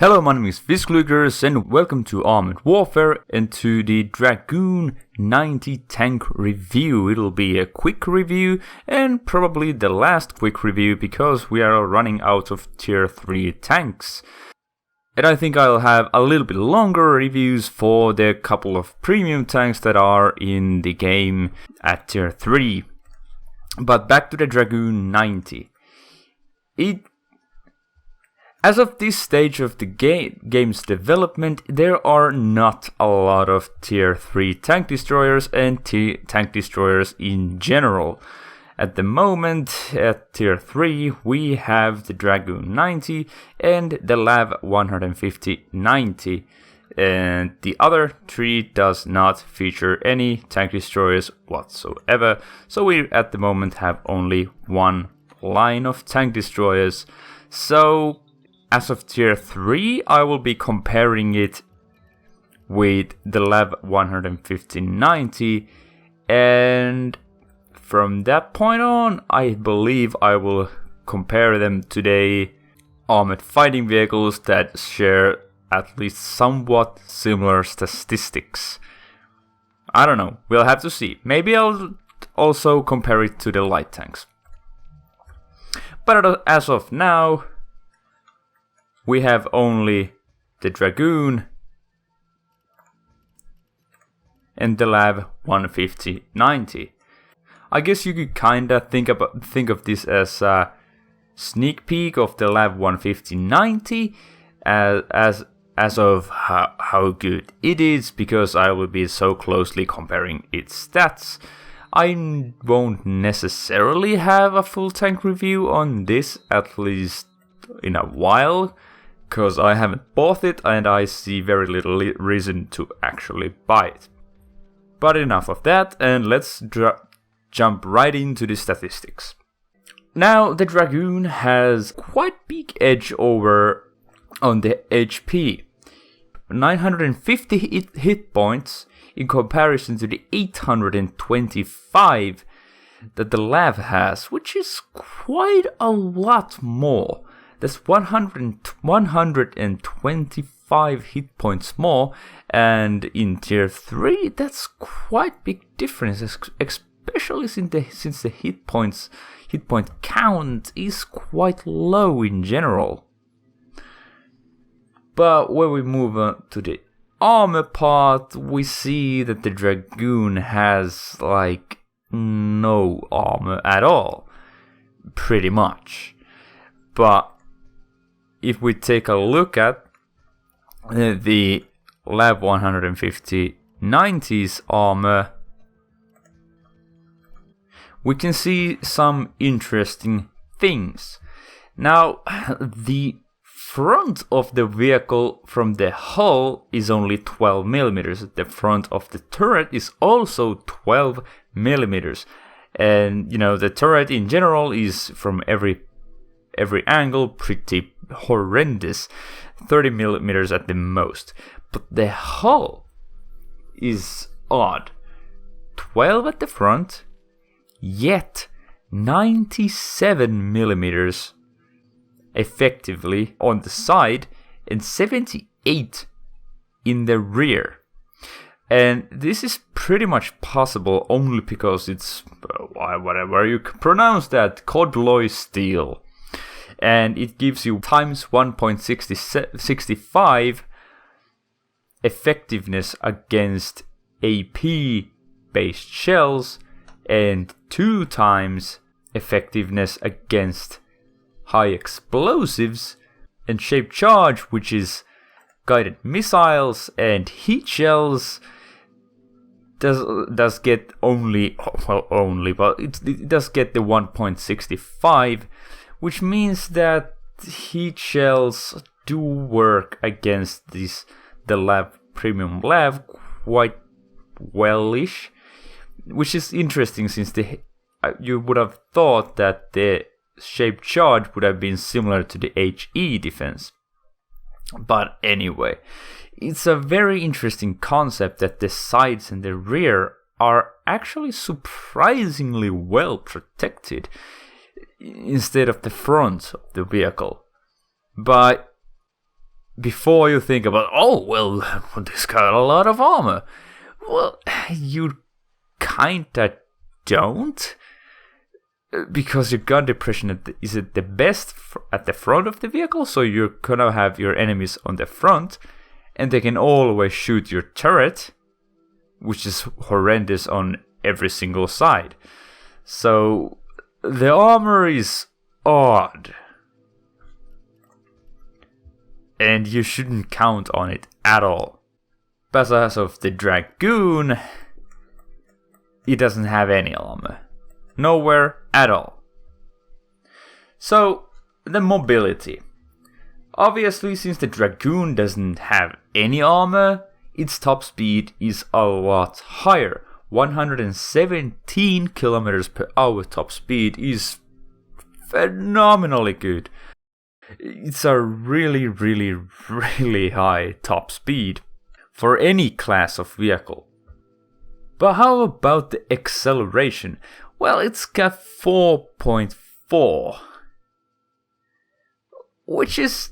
Hello, my name is Visgluigers and welcome to Armored Warfare and to the Dragoon 90 tank review. It'll be a quick review and probably the last quick review because we are running out of tier 3 tanks. And I think I'll have a little bit longer reviews for the couple of premium tanks that are in the game at tier 3. But back to the Dragoon 90. As of this stage of the game's development, there are not a lot of tier 3 tank destroyers and tank destroyers in general. At the moment, at tier 3, we have the Dragoon 90 and the LAV 150-90. And the other 3 does not feature any tank destroyers whatsoever. So we at the moment have only one line of tank destroyers. So as of tier 3, I will be comparing it with the LAV 150-90, and from that point on, I believe I will compare them to the armored fighting vehicles that share at least somewhat similar statistics. I don't know, we'll have to see. Maybe I'll also compare it to the light tanks. But as of now, we have only the Dragoon and the LAV 150-90. I guess you could kinda think of this as a sneak peek of the LAV 150-90 as of how good it is, because I will be so closely comparing its stats. I won't necessarily have a full tank review on this, at least in a while, because I haven't bought it and I see very little reason to actually buy it. But enough of that, and let's jump right into the statistics. Now, the Dragoon has quite big edge over on the HP. 950 hit points in comparison to the 825 that the LAV has, which is quite a lot more. That's 125 hit points more, and in tier 3 that's quite big difference, especially since the hit point count is quite low in general. But when we move on to the armor part, we see that the Dragoon has like no armor at all, pretty much. But if we take a look at the LAV 150-90's armor, we can see some interesting things. Now, the front of the vehicle from the hull is only 12 millimeters. The front of the turret is also 12 millimeters. And, you know, the turret in general is from every angle pretty horrendous, 30 millimeters at the most. But the hull is odd, 12 at the front, yet 97 millimeters effectively on the side and 78 in the rear. And this is pretty much possible only because it's whatever you pronounce that, Codloy steel. And it gives you times 1.65 effectiveness against AP-based shells and 2 times effectiveness against high explosives, and shaped charge, which is guided missiles and heat shells, does get but it does get the 1.65. Which means that heat shells do work against the LAV premium LAV quite well-ish, which is interesting since you would have thought that the shaped charge would have been similar to the HE defense. But anyway, it's a very interesting concept that the sides and the rear are actually surprisingly well protected instead of the front of the vehicle. But before you think about, oh, well, this got a lot of armor. Well, you kinda don't. Because your gun depression is at the best at the front of the vehicle, so you're gonna have your enemies on the front, and they can always shoot your turret, which is horrendous on every single side. So the armor is odd, and you shouldn't count on it at all. But as of the Dragoon, it doesn't have any armor. Nowhere at all. So, the mobility. Obviously, since the Dragoon doesn't have any armor, its top speed is a lot higher. 117 kilometers per hour top speed is phenomenally good. It's a really, really, really high top speed for any class of vehicle. But how about the acceleration? Well, it's got 4.4, which is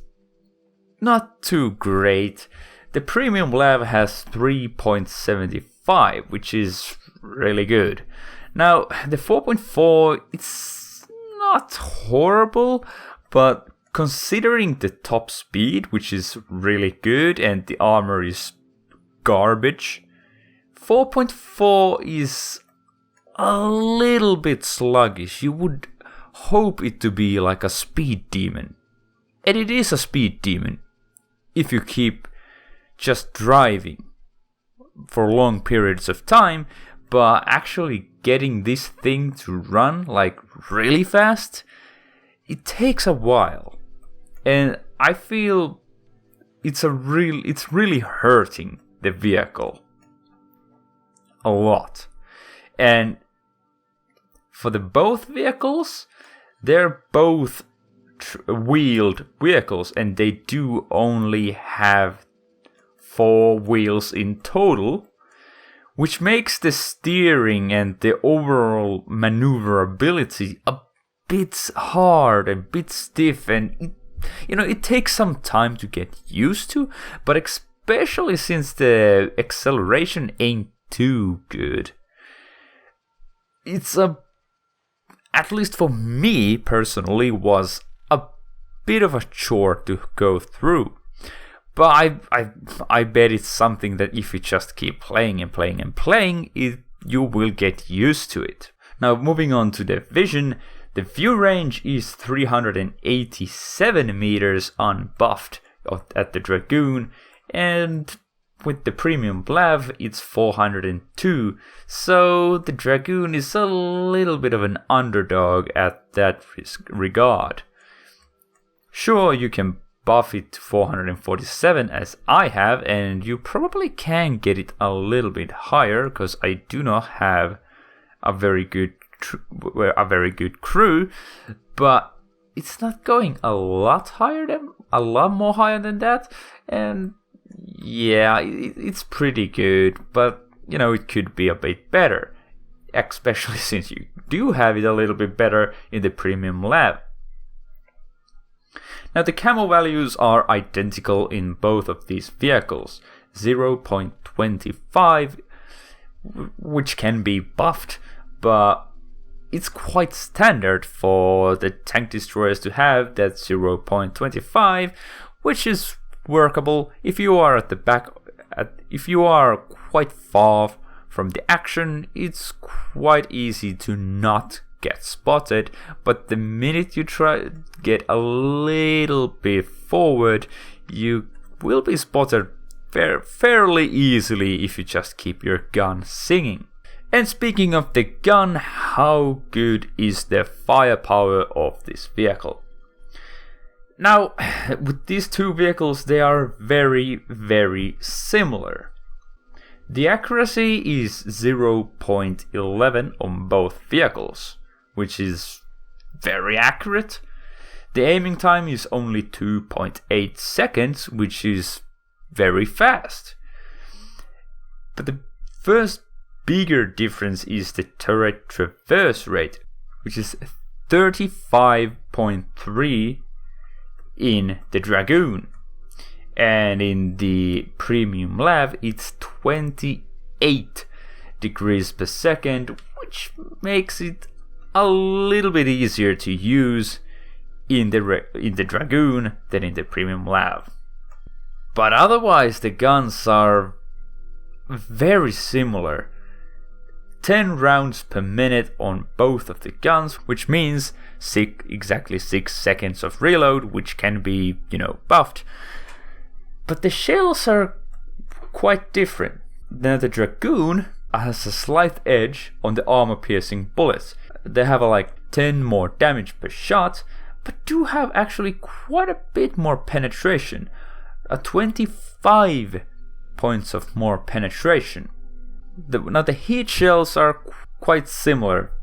not too great. The Premium Lav has 3.75, which is really good. Now, the 4.4, it's not horrible, but considering the top speed, which is really good, and the armor is garbage, 4.4 is a little bit sluggish. You would hope it to be like a speed demon. And it is a speed demon if you keep just driving for long periods of time, but actually getting this thing to run like really fast, it takes a while. And I feel it's really hurting the vehicle a lot. And for the both vehicles, they're both wheeled vehicles, and they do only have 4 wheels in total, which makes the steering and the overall maneuverability a bit hard, a bit stiff, and it takes some time to get used to, but especially since the acceleration ain't too good. It's at least for me personally, was a bit of a chore to go through. But I bet it's something that if you just keep playing and playing and playing, you will get used to it. Now, moving on to the vision, the view range is 387 meters unbuffed at the Dragoon, and with the Premium Blav, it's 402, so the Dragoon is a little bit of an underdog at that regard. Sure, you can buff it to 447 as I have, and you probably can get it a little bit higher, because I do not have a very good crew, but it's not going a lot more higher than that, and yeah, it's pretty good, but it could be a bit better, especially since you do have it a little bit better in the Premium Lab. Now, the camo values are identical in both of these vehicles, 0.25, which can be buffed, but it's quite standard for the tank destroyers to have that 0.25, which is workable if you are at the back. If you are quite far from the action, it's quite easy to not get spotted, but the minute you try to get a little bit forward, you will be spotted fairly easily if you just keep your gun singing. And speaking of the gun, how good is the firepower of this vehicle? Now, with these two vehicles, they are very, very similar. The accuracy is 0.11 on both vehicles, which is very accurate. The aiming time is only 2.8 seconds, which is very fast. But the first bigger difference is the turret traverse rate, which is 35.3 in the Dragoon. and in the premium lav it's 28 degrees per second, which makes it a little bit easier to use in the Dragoon than in the premium lav. But otherwise the guns are very similar. 10 rounds per minute on both of the guns, which means exactly 6 seconds of reload, which can be, buffed. But the shells are quite different. Now the Dragoon has a slight edge on the armor-piercing bullets. They have like 10 more damage per shot, but do have actually quite a bit more penetration. 25 points of more penetration. Now the heat shells are quite similar.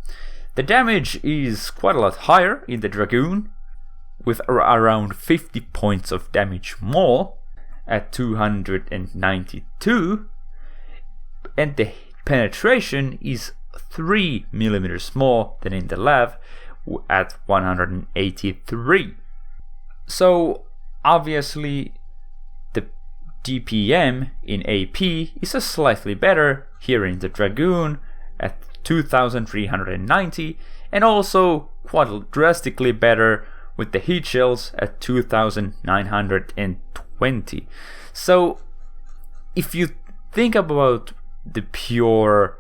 The damage is quite a lot higher in the Dragoon, with around 50 points of damage more at 292, and the penetration is 3 millimeters more than in the lav at 183. So obviously the DPM in AP is a slightly better here in the Dragoon at 2390, and also quite drastically better with the heat shells at 2920. So if you think about the pure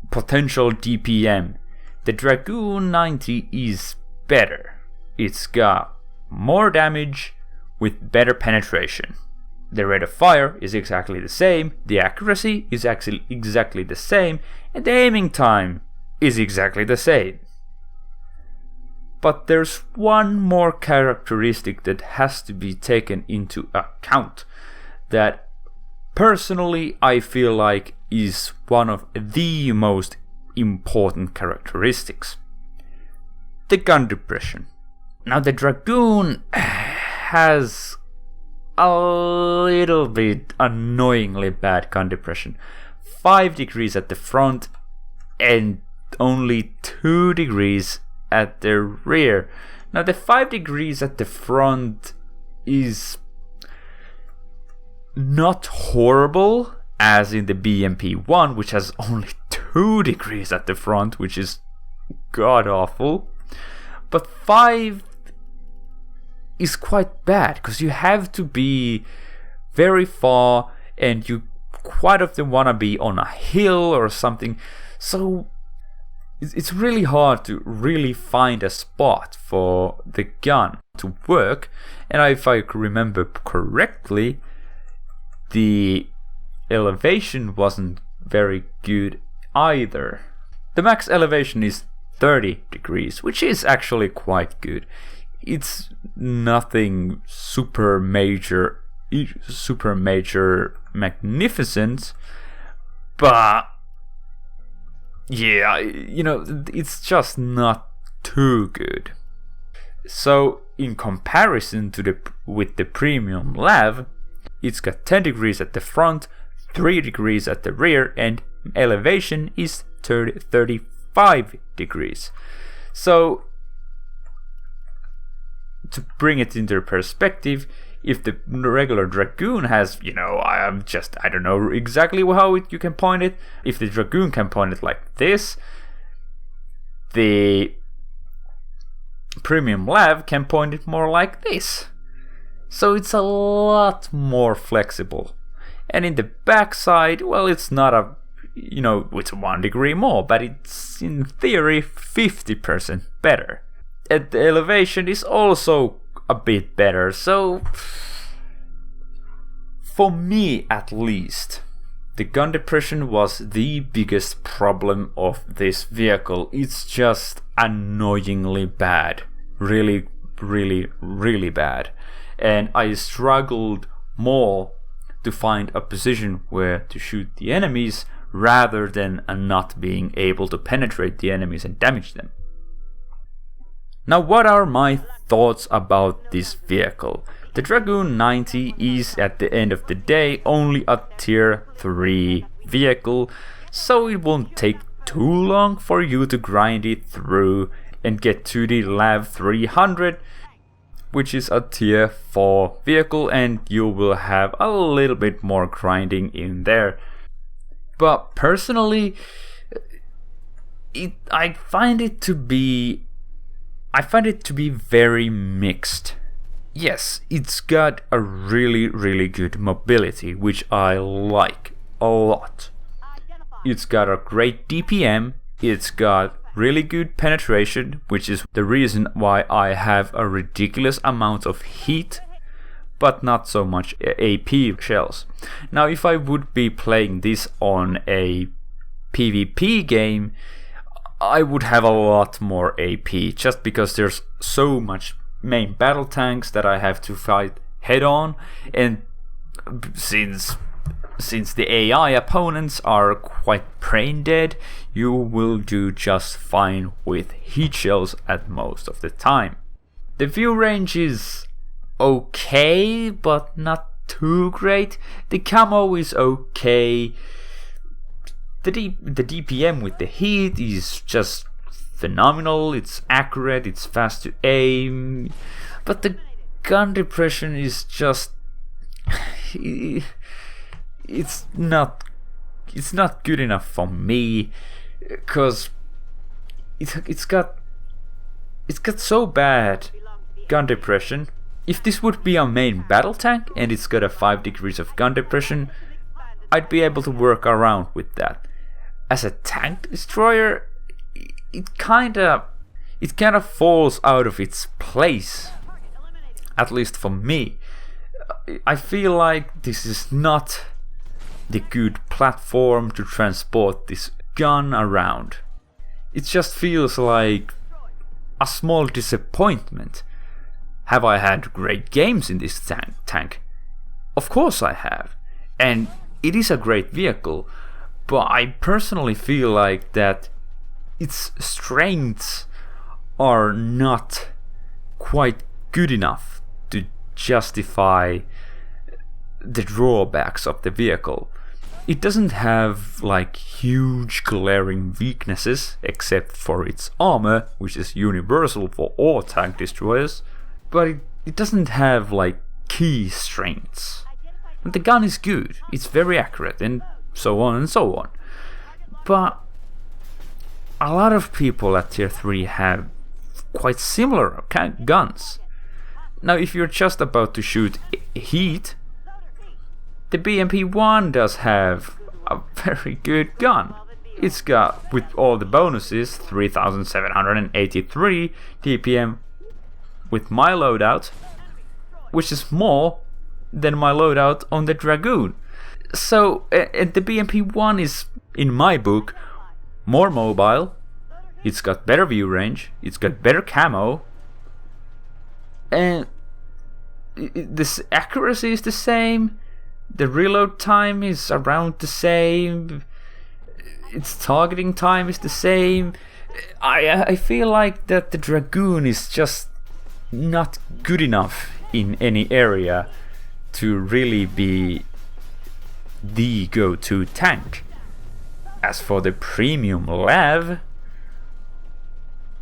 potential DPM, the Dragoon 90 is better. It's got more damage with better penetration. The rate of fire is exactly the same, the accuracy is actually exactly the same, and the aiming time is exactly the same. But there's one more characteristic that has to be taken into account that personally I feel like is one of the most important characteristics. The gun depression. Now the Dragoon has a little bit annoyingly bad gun depression. 5 degrees at the front and only 2 degrees at the rear. Now the 5 degrees at the front is not horrible as in the BMP1, which has only 2 degrees at the front, which is god awful. But 5 is quite bad because you have to be very far and you quite often want to be on a hill or something. So it's really hard to really find a spot for the gun to work. And if I remember correctly, the elevation wasn't very good either. The max elevation is 30 degrees, which is actually quite good. It's nothing super major magnificent, but yeah, it's just not too good. So in comparison with the premium lav, it's got 10 degrees at the front, 3 degrees at the rear, and elevation is 35 degrees. So to bring it into perspective, if the regular Dragoon has, I don't know exactly how you can point it. If the Dragoon can point it like this, the premium lav can point it more like this. So it's a lot more flexible. And in the backside, well, it's not it's 1 degree more, but it's in theory 50% better. And the elevation is also a bit better. So for me at least, the gun depression was the biggest problem of this vehicle. It's just annoyingly bad. Really, really, really bad. And I struggled more to find a position where to shoot the enemies rather than not being able to penetrate the enemies and damage them. Now, what are my thoughts about this vehicle? The Dragoon 90 is at the end of the day only a tier 3 vehicle, so it won't take too long for you to grind it through and get to the Lav 300. which is a tier 4 vehicle, and you will have a little bit more grinding in there. But personally, I find it to be very mixed. Yes, it's got a really good mobility, which I like a lot. It's got a great DPM, it's got really good penetration, which is the reason why I have a ridiculous amount of heat, but not so much AP shells. Now, if I would be playing this on a PvP game, I would have a lot more AP, just because there's so much main battle tanks that I have to fight head on, and since the AI opponents are quite brain dead, you will do just fine with heat shells at most of the time. The view range is okay, but not too great. The camo is okay. The DPM with the heat is just phenomenal. It's accurate, it's fast to aim, but the gun depression is just it's not good enough for me, because it's got so bad gun depression. If this would be a main battle tank and it's got a 5 degrees of gun depression, I'd be able to work around with that. As a tank destroyer, it kinda falls out of its place, at least for me. I feel like this is not the good platform to transport this gun around. It just feels like a small disappointment. Have I had great games in this tank? Of course I have, and it is a great vehicle, but I personally feel like that its strengths are not quite good enough to justify the drawbacks of the vehicle. It doesn't have like huge glaring weaknesses, except for its armor, which is universal for all tank destroyers, but it doesn't have like key strengths. And the gun is good, it's very accurate, and so on and so on. But a lot of people at tier 3 have quite similar guns. Now, if you're just about to shoot heat, the BMP-1 does have a very good gun. It's got, with all the bonuses, 3783 DPM with my loadout, which is more than my loadout on the Dragoon. So the BMP-1 is, in my book, more mobile, it's got better view range, it's got better camo, and this accuracy is the same, the reload time is around the same, its targeting time is the same. I feel like that the Dragoon is just not good enough in any area to really be the go-to tank. As for the premium lav,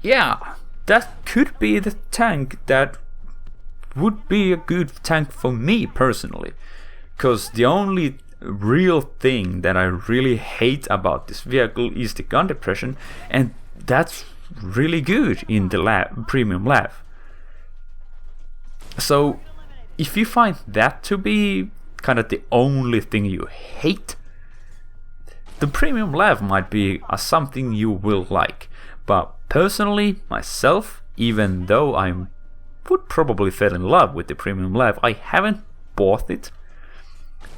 yeah, that could be the tank that would be a good tank for me personally, because the only real thing that I really hate about this vehicle is the gun depression, and that's really good in the premium lav. So if you find that to be kind of the only thing you hate, the premium lav might be something you will like. But personally, myself, even though I would probably fall in love with the premium lav, I haven't bought it,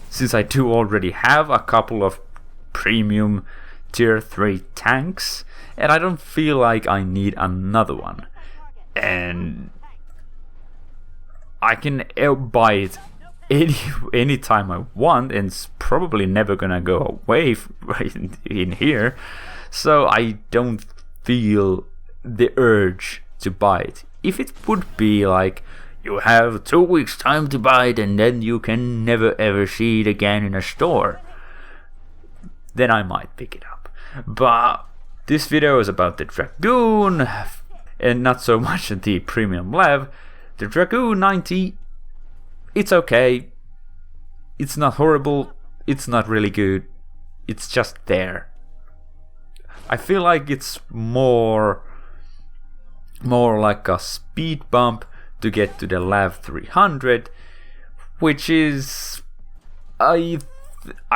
since I do already have a couple of premium tier 3 tanks, and I don't feel like I need another one. And I can buy it any time I want, and it's probably never gonna go away in here, so I don't feel the urge to buy it. If it would be like, you have 2 weeks time to buy it and then you can never ever see it again in a store, then I might pick it up. But this video is about the Dragoon and not so much the premium lav, The Dragoon 90, it's okay. It's not horrible. It's not really good. It's just there. I feel like it's more like a speed bump to get to the LAV 300, which is, I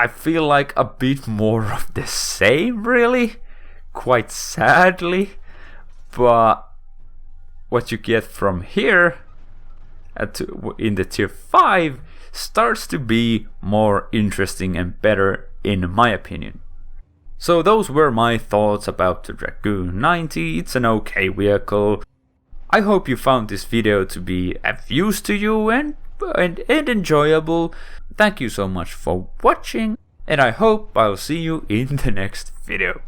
feel like a bit more of the same, really, quite sadly. But what you get from here in the tier 5 starts to be more interesting and better in my opinion. So those were my thoughts about the Dragoon 90. It's an okay vehicle. I hope you found this video to be of use to you and enjoyable. Thank you so much for watching, and I hope I'll see you in the next video.